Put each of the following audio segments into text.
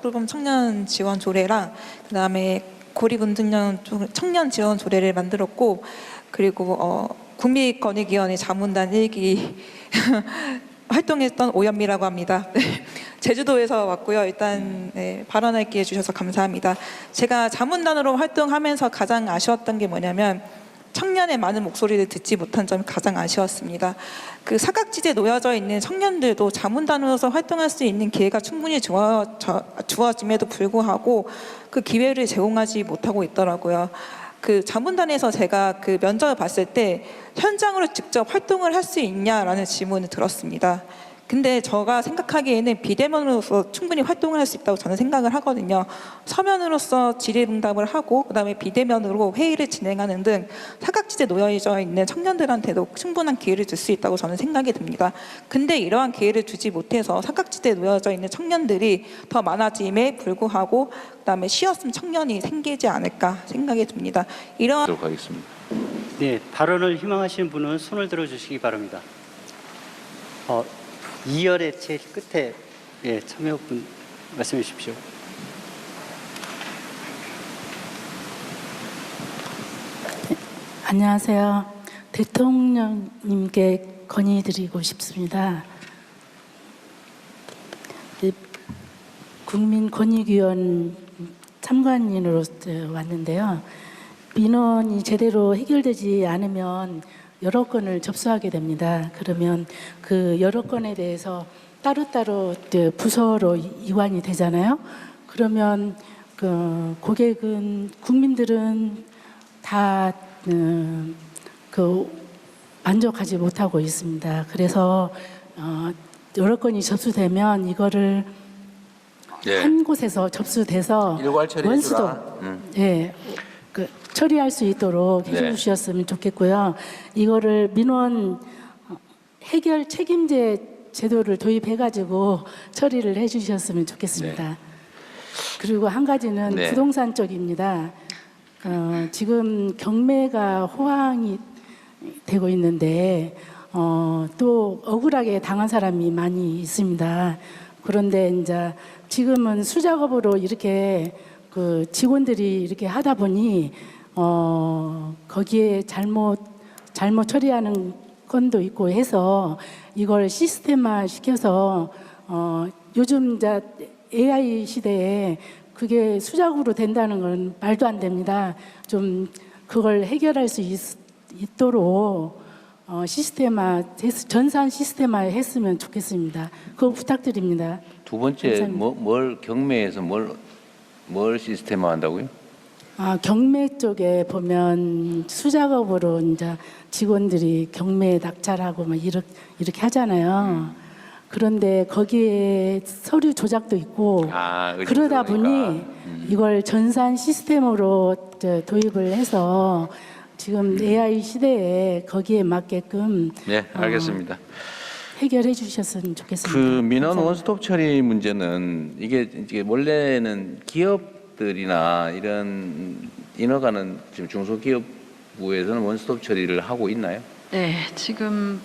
프로그램 청년 지원 조례랑 그다음에 고리군등령 청년 지원 조례를 만들었고, 그리고 국민권익위원회 자문단 1기 활동했던 오연미라고 합니다. 네, 제주도에서 왔고요. 일단 네, 발언할 기회 주셔서 감사합니다. 제가 자문단으로 활동하면서 가장 아쉬웠던 게 뭐냐면 청년의 많은 목소리를 듣지 못한 점이 가장 아쉬웠습니다. 그 사각지대에 놓여져 있는 청년들도 자문단으로서 활동할 수 있는 기회가 충분히 주어짐에도 불구하고 그 기회를 제공하지 못하고 있더라고요. 그 자문단에서 제가 그 면접을 봤을 때 현장으로 직접 활동을 할 수 있냐라는 질문을 들었습니다. 근데 제가 생각하기에는 비대면으로서 충분히 활동을 할 수 있다고 저는 생각을 하거든요. 서면으로서 질의응답을 하고 그다음에 비대면으로 회의를 진행하는 등 사각지대에 놓여져 있는 청년들한테도 충분한 기회를 줄 수 있다고 저는 생각이 듭니다. 근데 이러한 기회를 주지 못해서 사각지대에 놓여져 있는 청년들이 더 많아짐에 불구하고 그다음에 쉬었음 청년이 생기지 않을까 생각이 듭니다. 이러한 하겠습니다. 네, 발언을 희망하시는 분은 손을 들어주시기 바랍니다. 2열의 제일 끝에 참여분 말씀해 주십시오. 안녕하세요. 대통령님께 건의드리고 싶습니다. 국민권익위원 참관인으로 왔는데요. 민원이 제대로 해결되지 않으면 여러 건을 접수하게 됩니다. 그러면 그 여러 건에 대해서 따로따로 부서로 이관이 되잖아요. 그러면 그 고객은 국민들은 다 만족하지 못하고 있습니다. 그래서 여러 건이 접수되면 이거를 한 곳에서 접수돼서 원수도 처리할 수 있도록 해주셨으면 좋겠고요. 이거를 민원 해결 책임제 제도를 도입해가지고 처리를 해주셨으면 좋겠습니다. 그리고 한 가지는 부동산 쪽입니다. 지금 경매가 호황이 되고 있는데 또 억울하게 당한 사람이 많이 있습니다. 그런데 이제 지금은 수작업으로 이렇게 그 직원들이 이렇게 하다 보니 거기에 잘못 처리하는 건도 있고 해서 이걸 시스템화 시켜서 요즘 이제 AI 시대에 그게 수작으로 된다는 건 말도 안 됩니다. 좀 그걸 해결할 수 있도록 전산 시스템화 했으면 좋겠습니다. 그거 부탁드립니다. 두 번째, 경매에서 뭘 시스템화 한다고요? 경매 쪽에 보면 수작업으로 이제 직원들이 경매에 낙찰하고 막 이렇게 하잖아요. 그런데 거기에 서류 조작도 있고 그러다 보니 이걸 전산 시스템으로 도입을 해서 지금 AI 시대에 거기에 맞게끔 알겠습니다. 해결해 주셨으면 좋겠습니다. 그 민원 원스톱 처리 문제는 이게 원래는 기업들이나 이런 인허가는 지금 중소기업부에서는 원스톱 처리를 하고 있나요? 네, 지금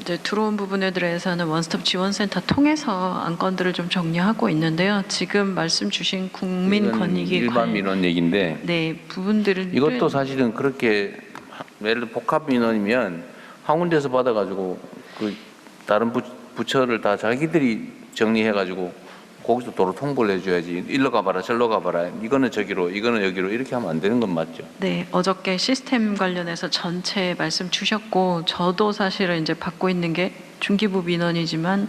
이제 들어온 부분에 대해서는 원스톱 지원센터 통해서 안건들을 좀 정리하고 있는데요. 지금 말씀 주신 국민권익위 일반 민원 얘기인데, 부분들은 이것도 사실은 그렇게 예를 들어 복합 민원이면 한 군데서 받아가지고 그 다른 부처를 다 자기들이 정리해가지고 거기서 도로 통보를 해줘야지. 일로 가봐라, 절로 가봐라. 이거는 저기로, 이거는 여기로 이렇게 하면 안 되는 건 맞죠? 네, 어저께 시스템 관련해서 전체 말씀 주셨고 저도 사실은 이제 받고 있는 게 중기부 민원이지만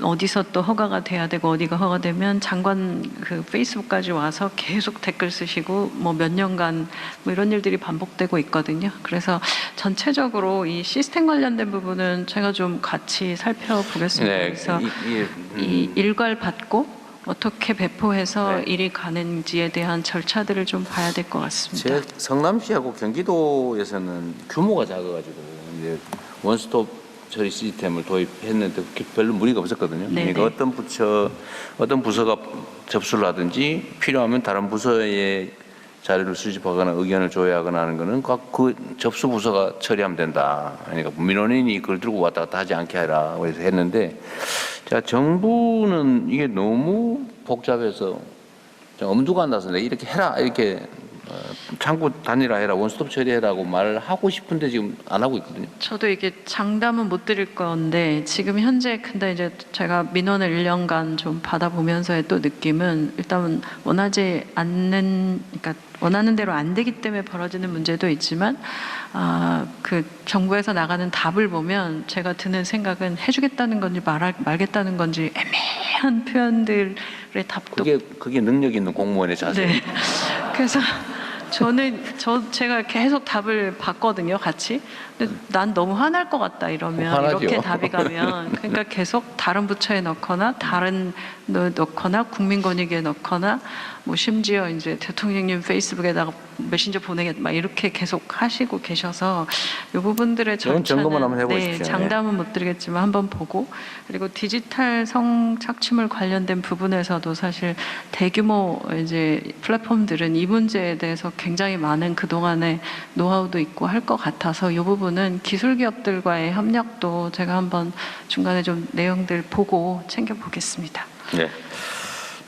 어디서 또 허가가 돼야 되고 어디가 허가되면 장관 그 페이스북까지 와서 계속 댓글 쓰시고 뭐 몇 년간 뭐 이런 일들이 반복되고 있거든요. 그래서 전체적으로 이 시스템 관련된 부분은 제가 좀 같이 살펴보겠습니다. 그래서 이 일괄 받고 어떻게 배포해서 일이 가는지에 대한 절차들을 좀 봐야 될 것 같습니다. 성남시하고 경기도에서는 규모가 작아가지고 이제 원스톱 처리 시스템을 도입했는데 별로 무리가 없었거든요. 그러니까 어떤 부서가 접수를 하든지 필요하면 다른 부서의 자료를 수집하거나 의견을 조회하거나 하는 거는 그 접수 부서가 처리하면 된다. 그러니까 민원인이 그걸 들고 왔다 갔다 하지 않게 하라. 그래서 했는데, 자, 정부는 이게 너무 복잡해서 좀 엄두가 안 나서 내가 이렇게 해라 이렇게 창구 단일화 해라 원스톱 처리해라고 말을 하고 싶은데 지금 안 하고 있거든요. 저도 이게 장담은 못 드릴 건데 지금 현재 근데 이제 제가 민원을 1년간 좀 받아보면서의 또 느낌은 일단 원하지 않는 그러니까 원하는 대로 안 되기 때문에 벌어지는 문제도 있지만 그 정부에서 나가는 답을 보면 제가 드는 생각은 해주겠다는 건지 말겠다는 건지 애매한 표현들의 답도 그게 능력 있는 공무원의 자세. 네. 그래서 제가 계속 답을 받거든요, 같이. 근데 난 너무 화날 것 같다 이러면 화나죠. 이렇게 답이 가면 그러니까 계속 다른 부처에 넣거나 넣거나 국민권익위에 넣거나 뭐 심지어 이제 대통령님 페이스북에다가 메신저 보내겠다 막 이렇게 계속 하시고 계셔서 이 부분들의 이건 점검을 한번 절차는 해보십시오. 장담은 못 드리겠지만 한번 보고 그리고 디지털 성착취물 관련된 부분에서도 사실 대규모 이제 플랫폼들은 이 문제에 대해서 굉장히 많은 그동안의 노하우도 있고 할 것 같아서 이 부분은 기술 기업들과의 협력도 제가 한번 중간에 좀 내용들 보고 챙겨보겠습니다. 네.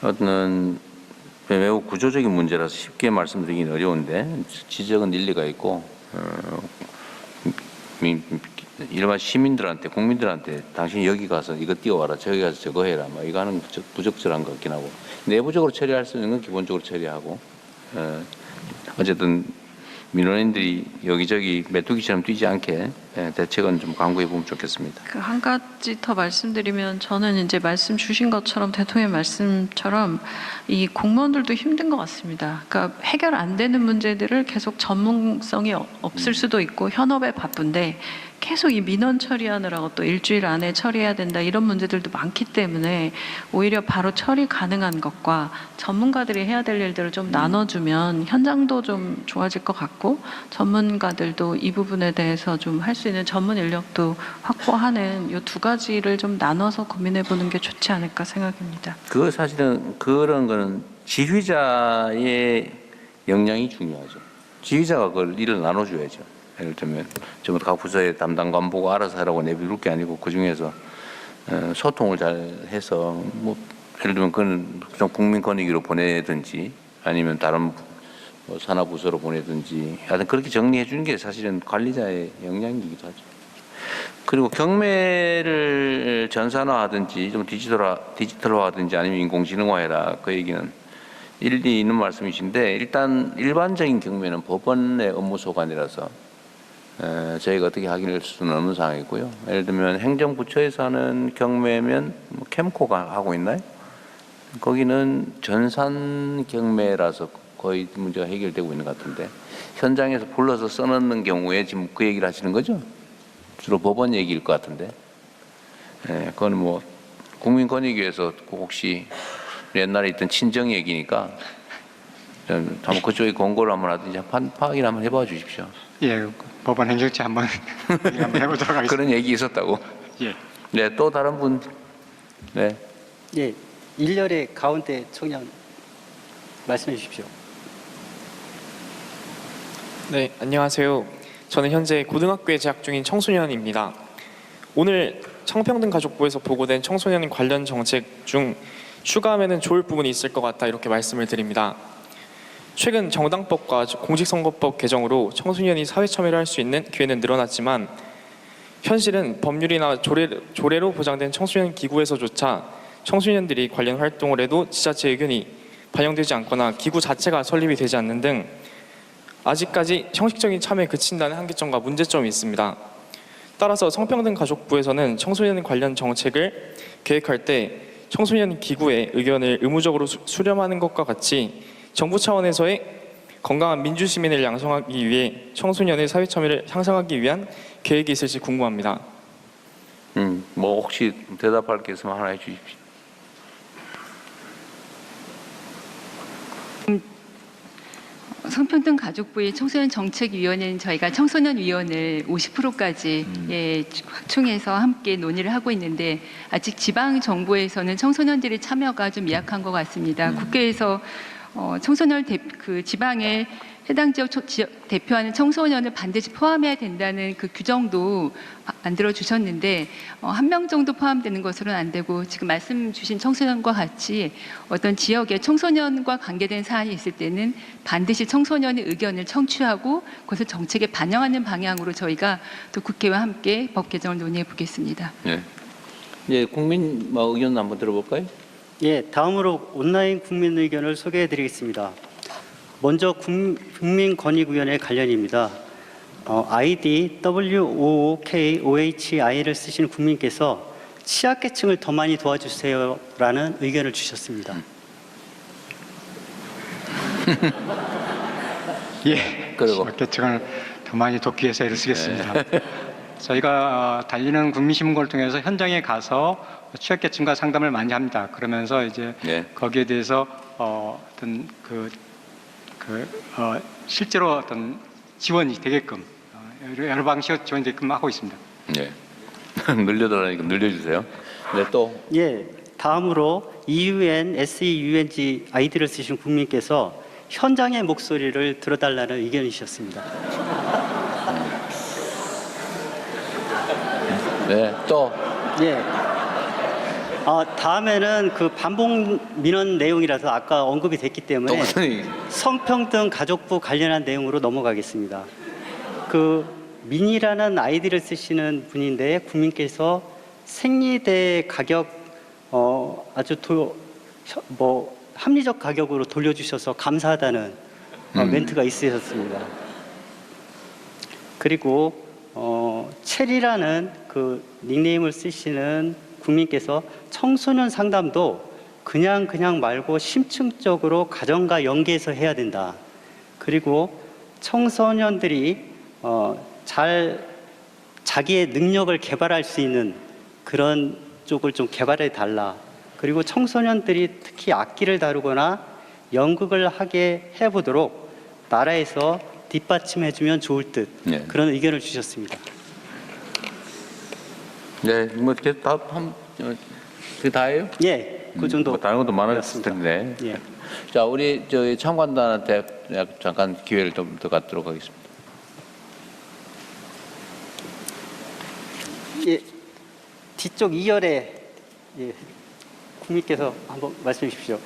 어떤 매우 구조적인 문제라서 쉽게 말씀드리긴 어려운데 지적은 일리가 있고 일반 시민들한테 국민들한테 당신이 여기 가서 이거 띄워와라 저기 가서 저거 해라 막 이거 하는 부적절한 것 같긴 하고 내부적으로 처리할 수 있는 건 기본적으로 처리하고 어쨌든 민원인들이 여기저기 메뚜기처럼 뛰지 않게 대책은 좀 강구해 보면 좋겠습니다. 그 한 가지 더 말씀드리면 저는 이제 말씀 주신 것처럼 대통령 말씀처럼 이 공무원들도 힘든 것 같습니다. 그러니까 해결 안 되는 문제들을 계속 전문성이 없을 수도 있고 현업에 바쁜데 계속 이 민원 처리하느라고 또 일주일 안에 처리해야 된다 이런 문제들도 많기 때문에 오히려 바로 처리 가능한 것과 전문가들이 해야 될 일들을 좀 나눠주면 현장도 좀 좋아질 것 같고 전문가들도 이 부분에 대해서 좀 할 수 있는 전문 인력도 확보하는 이 두 가지를 좀 나눠서 고민해 보는 게 좋지 않을까 생각합니다. 그 사실은 그런 거는 지휘자의 역량이 중요하죠. 지휘자가 그걸 일을 나눠줘야죠. 예를 들면 전부 각 부서의 담당 관보고 알아서 하라고 내비둘 게 아니고 그 중에서 소통을 잘 해서 뭐 예를 들면 그건 좀 국민권익위로 보내든지 아니면 다른 뭐 산하부서로 보내든지 하여튼 그렇게 정리해 주는 게 사실은 관리자의 역량이기도 하죠. 그리고 경매를 전산화하든지 좀 디지털화하든지 아니면 인공지능화해라 그 얘기는 일리 있는 말씀이신데 일단 일반적인 경매는 법원의 업무 소관이라서 저희가 어떻게 확인할 수는 없는 상황이고요. 예를 들면 행정부처에서 하는 경매면 뭐 캠코가 하고 있나요? 거기는 전산 경매라서 거의 문제가 해결되고 있는 것 같은데 현장에서 불러서 써넣는 경우에 지금 그 얘기를 하시는 거죠? 주로 법원 얘기일 것 같은데 그건 뭐 국민권익위에서 혹시 옛날에 있던 친정 얘기니까 한번 그쪽에 권고를 한번 하든지 파악을 한번 해봐 주십시오. 예, 법원 행정처 한번 한번 해보도록 하겠습니다. 그런 얘기 있었다고? 예. 네, 또 다른 분. 네. 예, 일렬의 가운데 청년 말씀해 주십시오. 네, 안녕하세요. 저는 현재 고등학교에 재학 중인 청소년입니다. 오늘 청평등가족부에서 보고된 청소년 관련 정책 중 추가하면 좋을 부분이 있을 것 같다 이렇게 말씀을 드립니다. 최근 정당법과 공직선거법 개정으로 청소년이 사회참여를 할 수 있는 기회는 늘어났지만 현실은 법률이나 조례로 보장된 청소년 기구에서조차 청소년들이 관련 활동을 해도 지자체 의견이 반영되지 않거나 기구 자체가 설립이 되지 않는 등 아직까지 형식적인 참여에 그친다는 한계점과 문제점이 있습니다. 따라서 성평등가족부에서는 청소년 관련 정책을 계획할 때 청소년 기구의 의견을 의무적으로 수렴하는 것과 같이 정부 차원에서의 건강한 민주시민을 양성하기 위해 청소년의 사회참여를 향상하기 위한 계획이 있을지 궁금합니다. 뭐 혹시 대답할 게 있으면 하나 해주십시오. 성평등가족부의 청소년정책위원회는 저희가 청소년위원을 50%까지 확충해서 함께 논의를 하고 있는데 아직 지방정부에서는 청소년들의 참여가 좀 미약한 것 같습니다. 국회에서 청소년 그 지방의 해당 지역 대표하는 청소년을 반드시 포함해야 된다는 그 규정도 만들어 주셨는데 한 명 정도 포함되는 것으로는 안 되고 지금 말씀 주신 청소년과 같이 어떤 지역에 청소년과 관계된 사안이 있을 때는 반드시 청소년의 의견을 청취하고 그것을 정책에 반영하는 방향으로 저희가 또 국회와 함께 법 개정을 논의해 보겠습니다. 예. 예, 국민 의견 한번 들어볼까요? 예, 다음으로 온라인 국민 의견을 소개해 드리겠습니다. 먼저 국민권익위원회 관련입니다. 아이디 WOOKOHI를 쓰신 국민께서 취약계층을 더 많이 도와주세요라는 의견을 주셨습니다. 예, 그리고. 계층을 더 많이 돕기 위해서 애를 쓰겠습니다. 저희가 달리는 국민신문고를 통해서 현장에 가서 취약계층과 상담을 많이 합니다. 그러면서 이제 네. 거기에 대해서 어떤 실제로 어떤 지원이 되게끔 여러 방식으로 지원이 되게끔 하고 있습니다. 예. 늘려달라니까 늘려주세요. 네, 또. 예, 다음으로 SEUNG 아이디를 쓰신 국민께서 현장의 목소리를 들어달라는 의견이 주셨습니다. 네, 또. 예. 다음에는 그 반복 민원 내용이라서 아까 언급이 됐기 또 때문에 무슨 얘기? 성평등 가족부 관련한 내용으로 넘어가겠습니다. 그 민이라는 아이디를 쓰시는 분인데 국민께서 생리대 가격 아주 합리적 가격으로 돌려주셔서 감사하다는 멘트가 있으셨습니다. 그리고 체리라는 그 닉네임을 쓰시는 국민께서 청소년 상담도 그냥 말고 심층적으로 가정과 연계해서 해야 된다. 그리고 청소년들이 잘 자기의 능력을 개발할 수 있는 그런 쪽을 좀 개발해 달라. 그리고 청소년들이 특히 악기를 다루거나 연극을 하게 해보도록 나라에서 뒷받침해주면 좋을 듯 네. 그런 의견을 주셨습니다. 네, 뭐 그게 다예요? 예, 그 정도. 뭐 다른 것도 많았을 였습니다. 텐데. 예. 자, 우리 저희 참관단한테 잠깐 기회를 좀 더 갖도록 하겠습니다. 예, 뒤쪽 2열에 예, 국민께서 한번 말씀해 주십시오.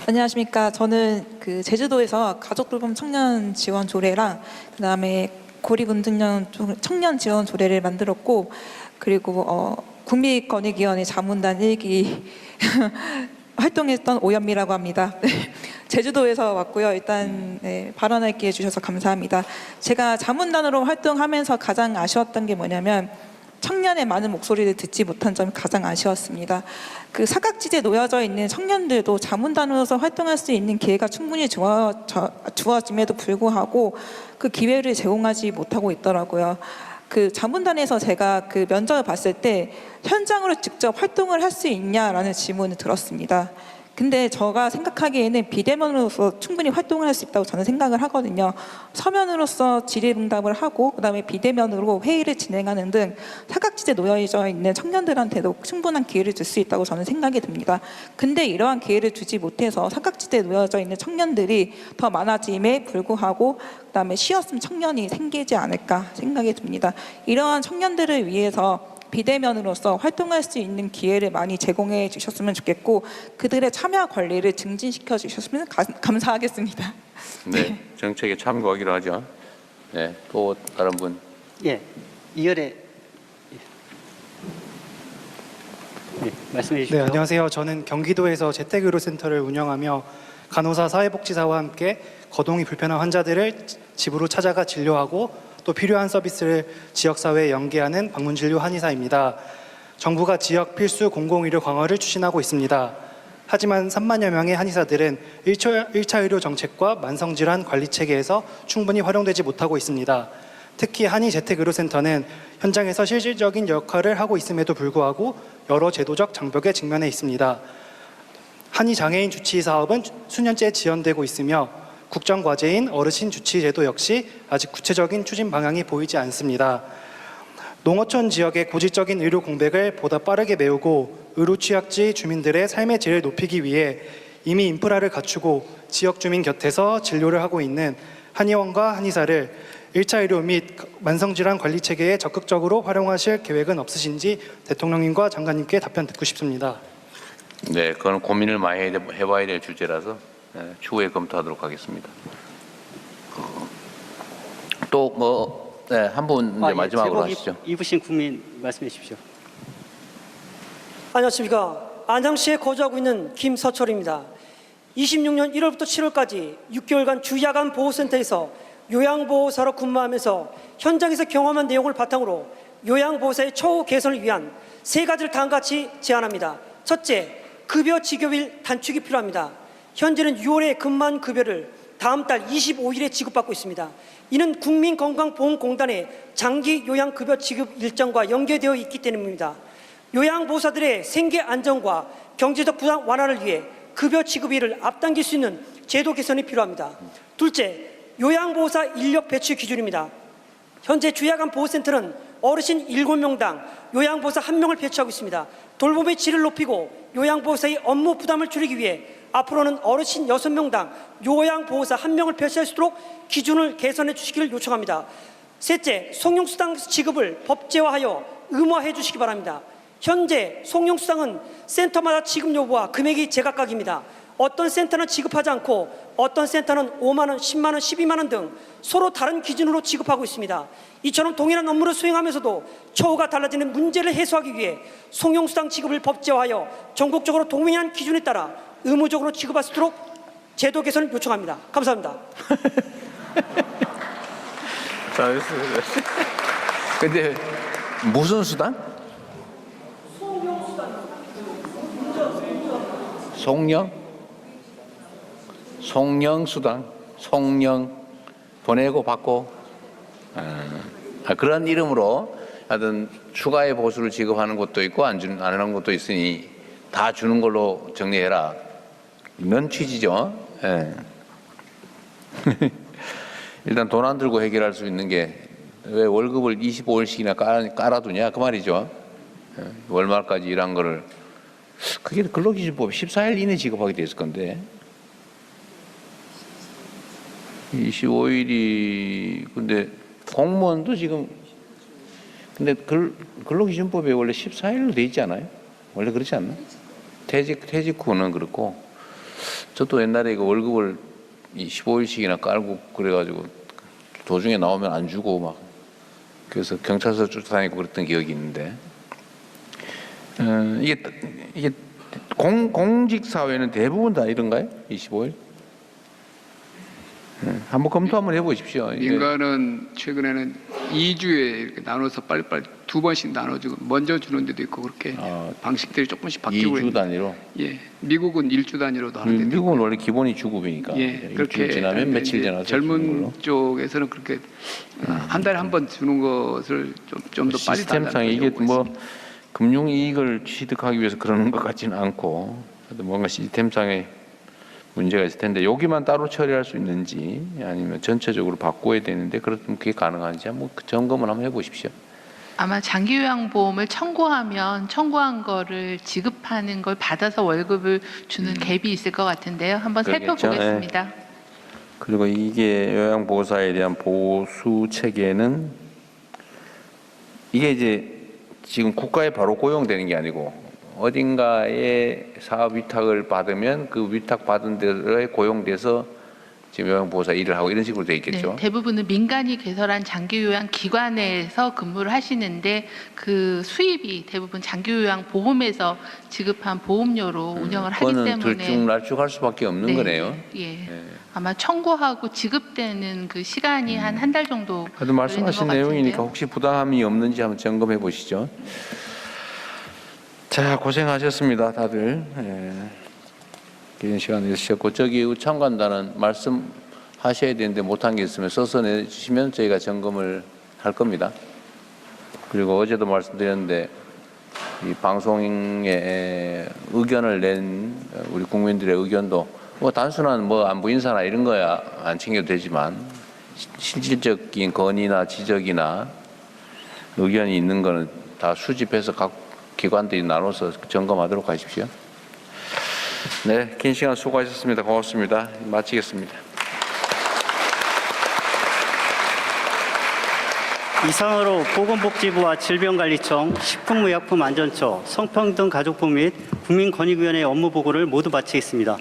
안녕하십니까. 저는 그 제주도에서 가족돌봄 청년 지원 조례랑 그다음에 고리군등년 청년 지원 조례를 만들었고 그리고 국민권익위원회 자문단 1기 활동했던 오연미라고 합니다. 네, 제주도에서 왔고요. 일단 네, 발언할 기회 주셔서 감사합니다. 제가 자문단으로 활동하면서 가장 아쉬웠던 게 뭐냐면 청년의 많은 목소리를 듣지 못한 점이 가장 아쉬웠습니다. 그 사각지대에 놓여져 있는 청년들도 자문단으로서 활동할 수 있는 기회가 충분히 주어짐에도 불구하고 그 기회를 제공하지 못하고 있더라고요. 그 자문단에서 제가 그 면접을 봤을 때 현장으로 직접 활동을 할 수 있냐라는 질문을 들었습니다. 근데 제가 생각하기에는 비대면으로서 충분히 활동을 할 수 있다고 저는 생각을 하거든요. 서면으로서 질의응답을 하고 그다음에 비대면으로 회의를 진행하는 등 사각지대에 놓여져 있는 청년들한테도 충분한 기회를 줄 수 있다고 저는 생각이 듭니다. 근데 이러한 기회를 주지 못해서 사각지대에 놓여져 있는 청년들이 더 많아짐에 불구하고 그다음에 쉬었음 청년이 생기지 않을까 생각이 듭니다. 이러한 청년들을 위해서 비대면으로서 활동할 수 있는 기회를 많이 제공해 주셨으면 좋겠고 그들의 참여 권리를 증진시켜 주셨으면 감사하겠습니다. 네, 정책에 참고하기로 하죠. 네, 또 다른 분. 예, 2열에 예, 말씀해 주십시오. 네, 안녕하세요. 저는 경기도에서 재택의료센터를 운영하며 간호사 사회복지사와 함께 거동이 불편한 환자들을 집으로 찾아가 진료하고 또 필요한 서비스를 지역사회에 연계하는 방문진료 한의사입니다. 정부가 지역 필수 공공의료 강화를 추진하고 있습니다. 하지만 3만여 명의 한의사들은 1차 의료 정책과 만성질환 관리 체계에서 충분히 활용되지 못하고 있습니다. 특히 한의재택의료센터는 현장에서 실질적인 역할을 하고 있음에도 불구하고 여러 제도적 장벽에 직면해 있습니다. 한의장애인 주치 사업은 수년째 지연되고 있으며 국정과제인 어르신 주치 제도 역시 아직 구체적인 추진 방향이 보이지 않습니다. 농어촌 지역의 고질적인 의료 공백을 보다 빠르게 메우고 의료 취약지 주민들의 삶의 질을 높이기 위해 이미 인프라를 갖추고 지역 주민 곁에서 진료를 하고 있는 한의원과 한의사를 1차 의료 및 만성질환 관리 체계에 적극적으로 활용하실 계획은 없으신지 대통령님과 장관님께 답변 듣고 싶습니다. 네, 그건 고민을 많이 해봐야 될 주제라서 추후에 검토하도록 하겠습니다. 또 뭐 한 분 이제 마지막으로 하시죠. 입으신 국민 말씀해 주십시오. 안녕하십니까. 안양시에 거주하고 있는 김서철입니다. 26년 1월부터 7월까지 6개월간 주야간 보호센터에서 요양보호사로 근무하면서 현장에서 경험한 내용을 바탕으로 요양보호사의 처우 개선을 위한 3가지를 다음과 같이 제안합니다. 첫째, 급여 지급일 단축이 필요합니다. 현재는 6월에 근무한 급여를 다음 달 25일에 지급받고 있습니다. 이는 국민건강보험공단의 장기 요양급여 지급 일정과 연계되어 있기 때문입니다. 요양보호사들의 생계 안정과 경제적 부담 완화를 위해 급여 지급일을 앞당길 수 있는 제도 개선이 필요합니다. 둘째, 요양보호사 인력 배치 기준입니다. 현재 주야간 보호센터는 어르신 7명당 요양보호사 1명을 배치하고 있습니다. 돌봄의 질을 높이고 요양보호사의 업무 부담을 줄이기 위해 앞으로는 어르신 6명당 요양보호사 1명을 배치할 수 있도록 기준을 개선해 주시기를 요청합니다. 셋째, 송용수당 지급을 법제화하여 의무화해 주시기 바랍니다. 현재 송용수당은 센터마다 지급 여부와 금액이 제각각입니다. 어떤 센터는 지급하지 않고 어떤 센터는 5만 원, 10만 원, 12만 원 등 서로 다른 기준으로 지급하고 있습니다. 이처럼 동일한 업무를 수행하면서도 처우가 달라지는 문제를 해소하기 위해 송용수당 지급을 법제화하여 전국적으로 동일한 기준에 따라 의무적으로 지급할 수 있도록 제도 개선을 요청합니다. 감사합니다. 근데 무슨 수당? 송령 수당, 송령 보내고 받고 그런 이름으로 하여튼 추가의 보수를 지급하는 것도 있고 안 하는 것도 있으니 다 주는 걸로 정리해라. 이런 취지죠. 예. 일단 돈 안 들고 해결할 수 있는 게 왜 월급을 25일씩이나 깔아두냐 그 말이죠. 예. 월말까지 일한 거를 그게 근로기준법 14일 이내 지급하게 돼 있을 건데 25일이 근데 공무원도 지금 근데 근로기준법에 원래 14일로 돼 있지 않아요? 원래 그렇지 않나? 퇴직 후는 그렇고 저도 옛날에 그 월급을 15일씩이나 깔고 그래가지고 도중에 나오면 안 주고 막 그래서 경찰서 쫓아다니고 그랬던 기억이 있는데 이게 공직 사회는 대부분 다 이런가요? 25일? 한번 검토 한번 해보십시오. 민간은 최근에는 2주에 이렇게 나눠서 빨리빨리 2번씩 나눠주고 먼저 주는 데도 있고 그렇게 방식들이 조금씩 바뀌고 2주 단위로? 예, 미국은 1주 단위로도 하는데 미국은 원래 기본이 주급이니까 예, 그렇게 지나면 며칠 지나서 젊은 쪽에서는 그렇게 한 달에 한 번 주는 것을 좀 더 빨리 시스템상 이게 뭐 금융 이익을 취득하기 위해서 그러는 것 같지는 않고 뭔가 시스템상의 문제가 있을 텐데 여기만 따로 처리할 수 있는지 아니면 전체적으로 바꿔야 되는데 그렇다면 그게 가능한지 한번 점검을 한번 해보십시오. 아마 장기요양보험을 청구하면 청구한 거를 지급하는 걸 받아서 월급을 주는 갭이 있을 것 같은데요. 한번 그러겠죠. 살펴보겠습니다. 네. 그리고 이게 요양보호사에 대한 보수 체계는 이게 이제 지금 국가에 바로 고용되는 게 아니고 어딘가에 사업 위탁을 받으면 그 위탁 받은 데에 고용돼서 지금 요양보호사 일을 하고 이런 식으로 돼 있겠죠. 네, 대부분은 민간이 개설한 장기요양기관에서 근무를 하시는데 그 수입이 대부분 장기요양보험에서 지급한 보험료로 운영을 하기 때문에 그거는 들쭉날쭉할 수밖에 없는 거네요. 예. 네. 아마 청구하고 지급되는 그 시간이 한 달 정도 하여튼 말씀하신 걸리는 것 내용이니까 같은데요. 혹시 부담이 없는지 한번 점검해 보시죠. 자, 고생하셨습니다, 다들. 예. 긴 시간 내주셨고 저기 우창관단은 말씀하셔야 되는데 못한 게 있으면 써서 내주시면 저희가 점검을 할 겁니다. 그리고 어제도 말씀드렸는데 이 방송에 의견을 낸 우리 국민들의 의견도 뭐 단순한 뭐 안부 인사나 이런 거야 안 챙겨도 되지만 실질적인 건의나 지적이나 의견이 있는 거는 다 수집해서 각 기관들이 나눠서 점검하도록 하십시오. 네, 긴 시간 수고하셨습니다. 고맙습니다. 마치겠습니다. 이상으로 보건복지부와 질병관리청, 식품의약품안전처, 성평등가족부 및 국민권익위원회 업무 보고를 모두 마치겠습니다.